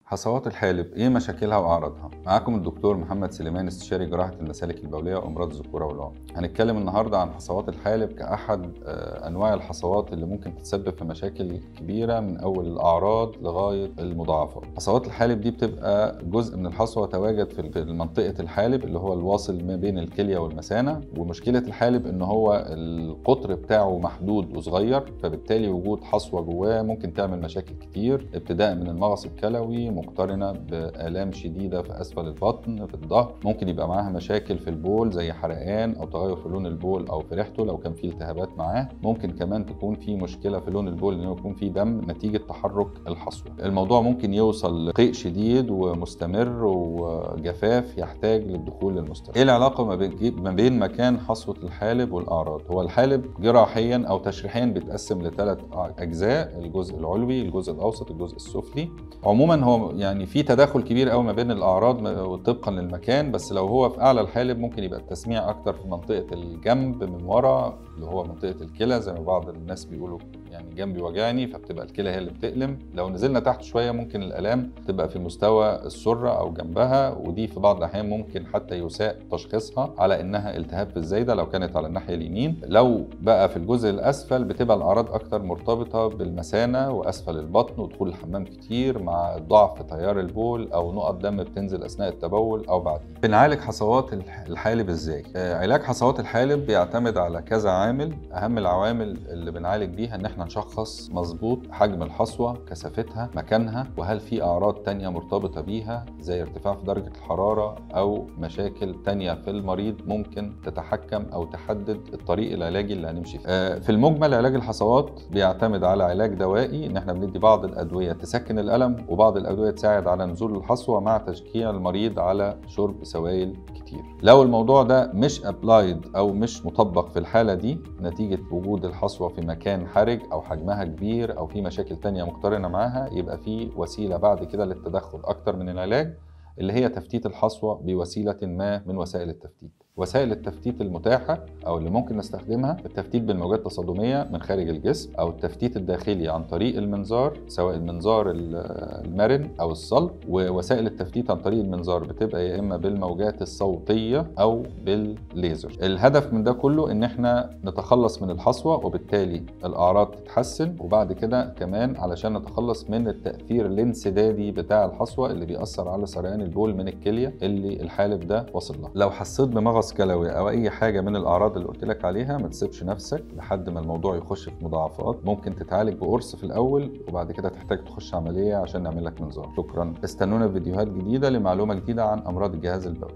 حصوات الحالب ايه مشاكلها واعراضها؟ معاكم الدكتور محمد سليمان، استشاري جراحه المسالك البوليه وامراض الذكوره والعنق. هنتكلم النهارده عن حصوات الحالب كاحد انواع الحصوات اللي ممكن تسبب في مشاكل كبيره، من اول الاعراض لغايه المضاعفات. حصوات الحالب دي بتبقى جزء من الحصوه تواجد في منطقه الحالب اللي هو الواصل ما بين الكليه والمثانه، ومشكله الحالب ان هو القطر بتاعه محدود وصغير، فبالتالي وجود حصوه جواه ممكن تعمل مشاكل كتير، ابتداء من المغص الكلوي مقترنه بآلام شديده في اسفل البطن، في الظهر. ممكن يبقى معاها مشاكل في البول زي حرقان او تغير في لون البول او في ريحته لو كان في التهابات معاه. ممكن كمان تكون في مشكله في لون البول انه يكون في دم نتيجه تحرك الحصوه. الموضوع ممكن يوصل لقيء شديد ومستمر وجفاف يحتاج للدخول للمستشفى. ايه العلاقه ما بين مكان حصوه الحالب والاعراض؟ هو الحالب جراحيا او تشريحيا بيتقسم لثلاث اجزاء: الجزء العلوي، الجزء الاوسط، الجزء السفلي. عموما هو يعني في تداخل كبير قوي ما بين الاعراض طبقا للمكان، بس لو هو في اعلى الحالب ممكن يبقى التسميع اكتر في منطقه الجنب من ورا، اللي هو منطقه الكلى، زي ما بعض الناس بيقولوا يعني جنبي وجعني، فبتبقى الكلى هي اللي بتألم. لو نزلنا تحت شويه ممكن الالام تبقى في مستوى السره او جنبها، ودي في بعض الاحيان ممكن حتى يساء تشخيصها على انها التهاب في الزايده لو كانت على الناحيه اليمين. لو بقى في الجزء الاسفل بتبقى الاعراض اكتر مرتبطه بالمثانه واسفل البطن ودخول الحمام كتير مع ضعف في تيار البول او نقط دم بتنزل اثناء التبول او بعدين. بنعالج حصوات الحالب ازاي؟ علاج حصوات الحالب بيعتمد على كذا عامل. اهم العوامل اللي بنعالج بيها ان احنا نشخص مظبوط حجم الحصوه، كثافتها، مكانها، وهل في اعراض تانية مرتبطه بيها زي ارتفاع في درجه الحراره او مشاكل تانية في المريض ممكن تتحكم او تحدد الطريق العلاجي اللي هنمشي فيه. في المجمل علاج الحصوات بيعتمد على علاج دوائي، ان احنا بندي بعض الادويه تسكن الالم وبعض الادويه تساعد على نزول الحصوه مع تشجيع المريض على شرب سوائل كتير. لو الموضوع ده مش ابلايد او مش مطبق في الحاله دي نتيجه وجود الحصوه في مكان حرج او حجمها كبير او في مشاكل تانية مقترنه معاها، يبقى في وسيله بعد كده للتدخل اكتر من العلاج، اللي هي تفتيت الحصوه بوسيله ما من وسائل التفتيت. وسائل التفتيت المتاحة أو اللي ممكن نستخدمها: التفتيت بالموجات التصادمية من خارج الجسم، أو التفتيت الداخلي عن طريق المنظار، سواء المنظار المرن أو الصلب. ووسائل التفتيت عن طريق المنظار بتبقى يا إما بالموجات الصوتية أو بالليزر. الهدف من ده كله إن إحنا نتخلص من الحصوة وبالتالي الأعراض تتحسن، وبعد كده كمان علشان نتخلص من التأثير الانسدادي بتاع الحصوة اللي بيأثر على سريان البول من الكلية اللي الحالب ده وصل لها. لو حسيت بمغص كلوي او اي حاجه من الاعراض اللي قلت لك عليها ما تسيبش نفسك لحد ما الموضوع يخش في مضاعفات. ممكن تتعالج بقرص في الاول وبعد كده تحتاج تخش عمليه عشان نعمل لك منظار. شكرا، استنونا في فيديوهات جديده لمعلومه جديده عن امراض الجهاز البولي.